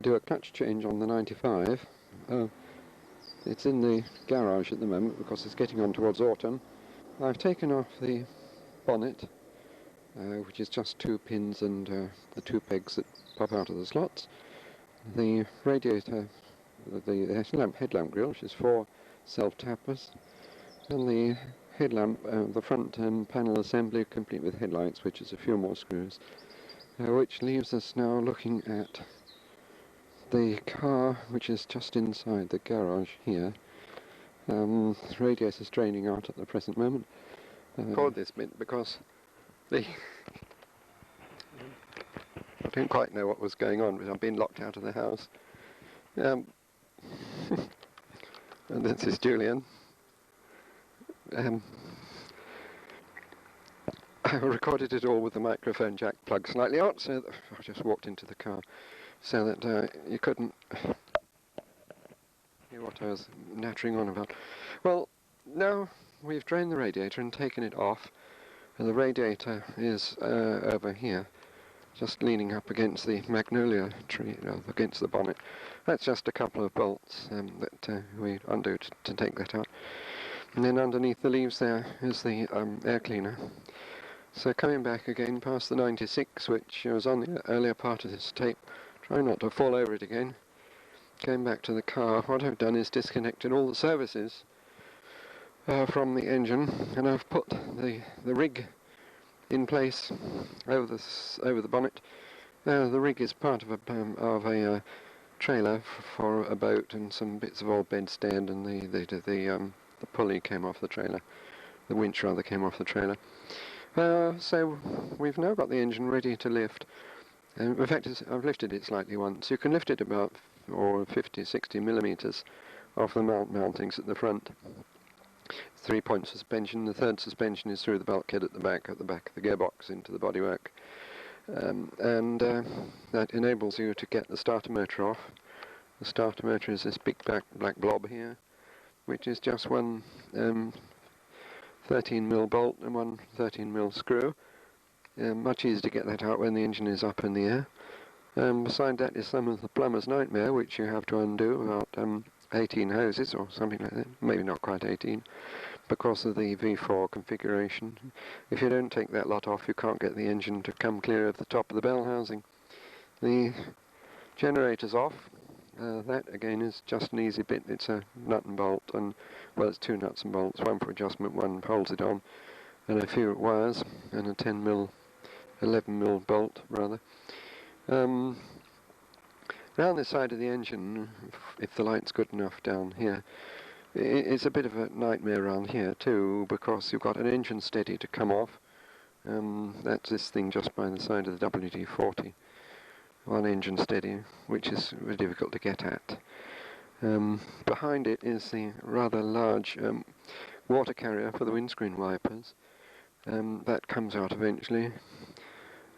Do a clutch change on the 95. It's in the garage at the moment because it's getting on towards autumn. I've taken off the bonnet, which is just 2 pins and the 2 pegs that pop out of the slots. The radiator, the headlamp grille, which is 4 self-tappers, and the headlamp, the front panel assembly complete with headlights, which is a few more screws, which leaves us now looking at the car, which is just inside the garage here. The radiator is draining out at the present moment. Record this bit because I don't quite know what was going on, but I've been locked out of the house. And this is Julian. I recorded it all with the microphone jack plug slightly out, so that I just walked into the car, so that you couldn't hear what I was nattering on about. Well, now we've drained the radiator and taken it off, and the radiator is over here, just leaning up against the magnolia tree, against the bonnet. That's just a couple of bolts that we undo to take that out. And then underneath the leaves there is the air cleaner. So coming back again past the 96, which was on the earlier part of this tape, trying not to fall over it again. Going back to the car, what I've done is disconnected all the services from the engine, and I've put the rig in place over the bonnet. The rig is part of a trailer for a boat and some bits of old bedstead, and the pulley came off the trailer. The winch rather came off the trailer. So we've now got the engine ready to lift. In fact, I've lifted it slightly once. You can lift it about 50-60 millimeters off the mountings at the front. 3-point suspension. The third suspension is through the bulkhead at the back of the gearbox into the bodywork. That enables you to get the starter motor off. The starter motor is this big black blob here, which is just one 13mm bolt and one 13mm screw. Much easier to get that out when the engine is up in the air. Beside that is some of the plumber's nightmare, which you have to undo, about 18 hoses or something like that, maybe not quite 18, because of the V4 configuration. If you don't take that lot off, you can't get the engine to come clear of the top of the bell housing. The generator's off. That again is just an easy bit. It's a nut and bolt, and well, it's 2 nuts and bolts, one for adjustment, one holds it on, and a few wires, and a 11mm bolt rather. Round the side of the engine, if the light's good enough down here, it's a bit of a nightmare around here too, because you've got an engine steady to come off. That's this thing just by the side of the WD-40. One engine steady, which is very difficult to get at. Behind it is the rather large water carrier for the windscreen wipers. That comes out eventually.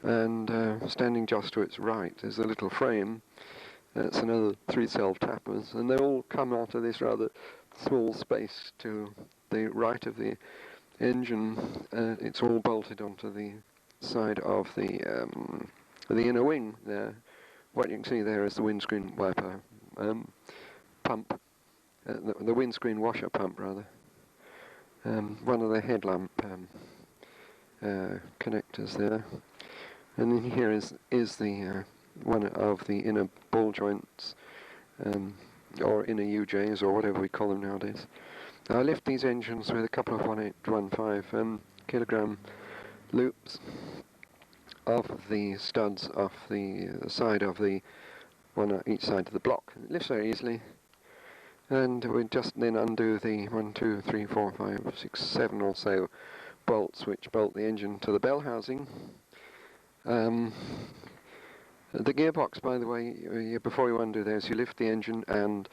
And standing just to its right is a little frame. That's another 3 self-tappers, and they all come out of this rather small space to the right of the engine. It's all bolted onto the side of the inner wing there. What you can see there is the windscreen wiper pump, the windscreen washer pump rather. One of the headlamp connectors there. And then here is the one of the inner ball joints, or inner UJs, or whatever we call them nowadays. I lift these engines with a couple of 1815 kilogram loops off the studs off the side of the one on each side of the block. It lifts very easily, and we just then undo the 1, 2, 3, 4, 5, 6, 7 or so bolts which bolt the engine to the bell housing. The gearbox, by the way, before you undo those, you lift the engine and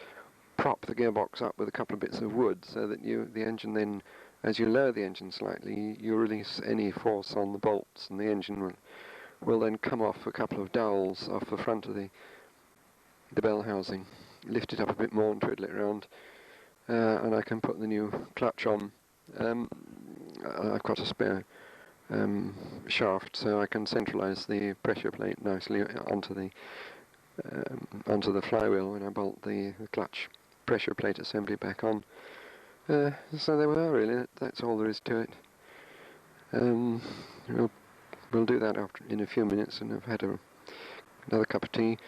prop the gearbox up with a couple of bits of wood, so that the engine then, as you lower the engine slightly, you release any force on the bolts, and the engine will then come off a couple of dowels off the front of the bell housing. Lift it up a bit more and twiddle it around, and I can put the new clutch on. I've got a spare shaft, so I can centralize the pressure plate nicely onto the onto the flywheel when I bolt the clutch pressure plate assembly back on. So there we are, really. That's all there is to it. We'll do that in a few minutes, and I've had another cup of tea,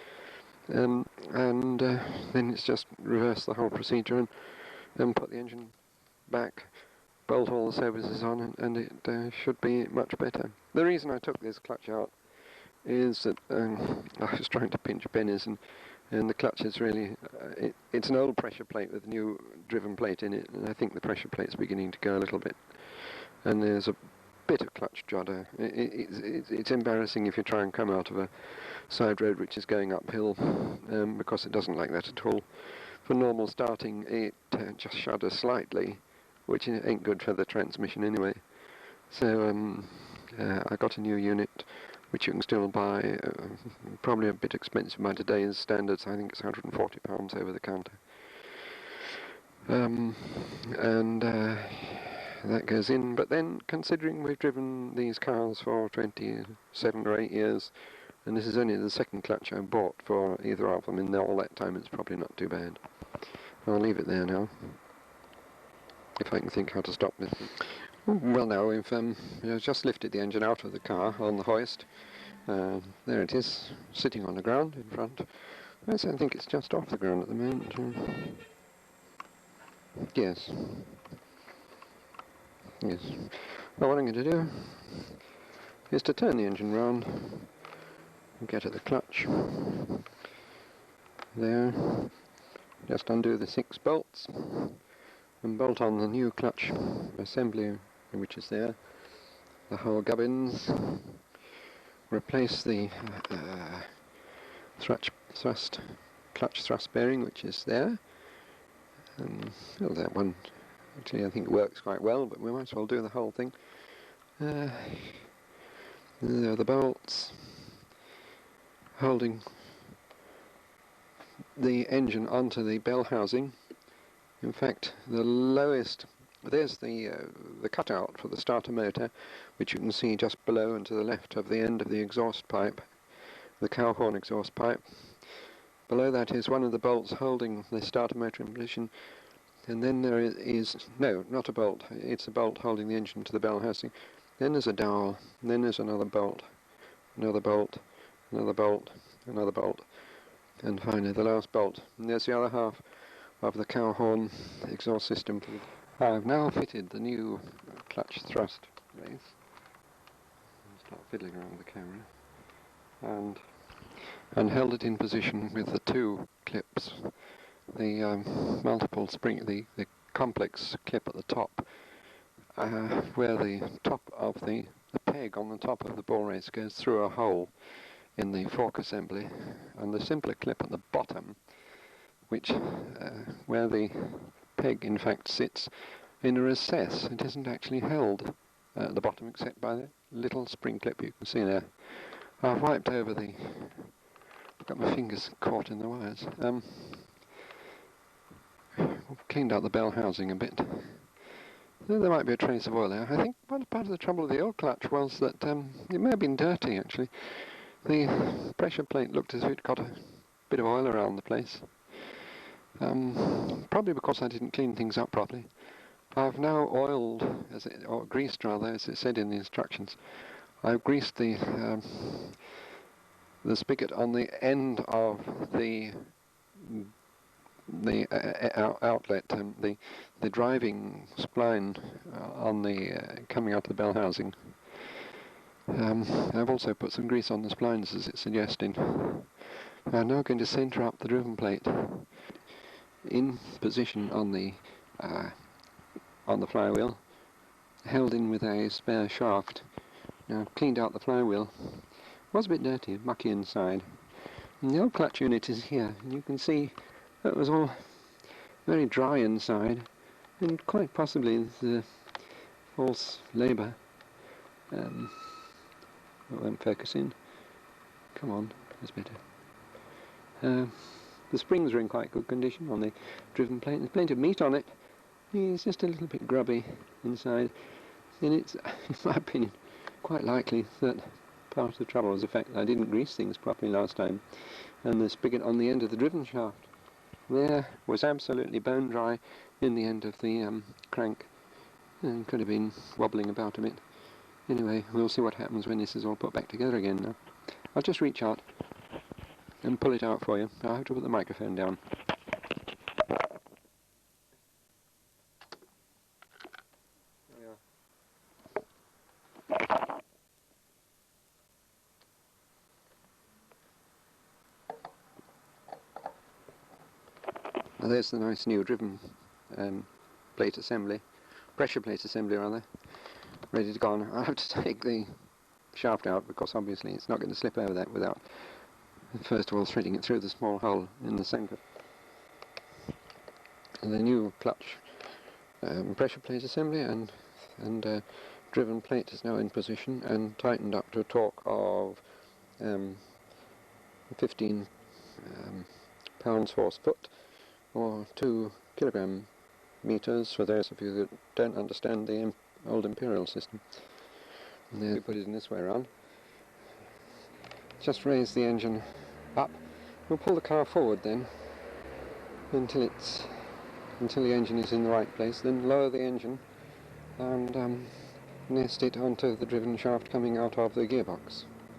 and then it's just reverse the whole procedure and put the engine back, bolt all the services on, and it should be much better. The reason I took this clutch out is that I was trying to pinch pennies, and the clutch is really, it's an old pressure plate with a new driven plate in it, and I think the pressure plate's beginning to go a little bit, and there's a bit of clutch jodder. It's embarrassing if you try and come out of a side road which is going uphill, because it doesn't like that at all. For normal starting, it just shudders slightly, which ain't good for the transmission anyway. So I got a new unit, which you can still buy, probably a bit expensive by today's standards. I think it's £140 over the counter. That goes in, but then considering we've driven these cars for 27 or 8 years, and this is only the second clutch I bought for either of them, in all that time, it's probably not too bad. I'll leave it there now, if I can think how to stop this. Well, now we've just lifted the engine out of the car on the hoist. There it is, sitting on the ground in front. I think it's just off the ground at the moment. Yes. Yes. Well, what I'm going to do is to turn the engine round and get at the clutch. There. Just undo the 6 bolts and bolt on the new clutch assembly, which is there. The whole gubbins. Replace the clutch thrust bearing, which is there. Well, that one actually I think works quite well, but we might as well do the whole thing. There are the bolts holding the engine onto the bell housing. In fact, the lowest, there's the cutout for the starter motor, which you can see just below and to the left of the end of the exhaust pipe, the cow horn exhaust pipe. Below that is one of the bolts holding the starter motor in position, and then there is no, not a bolt, it's a bolt holding the engine to the bell housing. Then there's a dowel, and then there's another bolt, another bolt, another bolt, another bolt, and finally the last bolt. And there's the other half of the cow horn exhaust system. I've now fitted the new clutch thrust race. I'll start fiddling around with the camera, and held it in position with the 2 clips, the multiple spring, the complex clip at the top, where the top of the peg on the top of the ball race goes through a hole in the fork assembly, and the simpler clip at the bottom, which where the peg in fact sits in a recess. It isn't actually held at the bottom except by the little spring clip you can see there. I've wiped over I've got my fingers caught in the wires. Cleaned out the bell housing a bit. There might be a trace of oil there. I think part of the trouble with the old clutch was that it may have been dirty actually. The pressure plate looked as if it got a bit of oil around the place. Probably because I didn't clean things up properly. I've now oiled, or greased rather, as it said in the instructions. I've greased the spigot on the end of the outlet, the driving spline on the coming out of the bell housing. I've also put some grease on the splines as it's suggesting. I'm now going to centre up the driven plate in position on the flywheel, held in with a spare shaft. Now I've cleaned out the flywheel. It was a bit dirty, mucky inside. And the old clutch unit is here, and you can see it was all very dry inside, and quite possibly the false labour. It won't focus in. Come on, that's better. The springs are in quite good condition on the driven plate. There's plenty of meat on it. It's just a little bit grubby inside, and it's, in my opinion, quite likely that part of the trouble was the fact that I didn't grease things properly last time. and the spigot on the end of the driven shaft there was absolutely bone dry in the end of the crank, and could have been wobbling about a bit. Anyway, we'll see what happens when this is all put back together again now. I'll just reach out and pull it out for you. I'll have to put the microphone down. Now there's the nice new driven plate assembly, pressure plate assembly rather, ready to go on. I'll have to take the shaft out because obviously it's not going to slip over that without first of all threading it through the small hole in the centre. And the new clutch pressure plate assembly and driven plate is now in position and tightened up to a torque of 15 pounds force foot, or 2 kilogram meters for those of you that don't understand the old imperial system. And then we put it in this way around. Just raise the engine up. We'll pull the car forward then until the engine is in the right place. Then lower the engine and nest it onto the driven shaft coming out of the gearbox.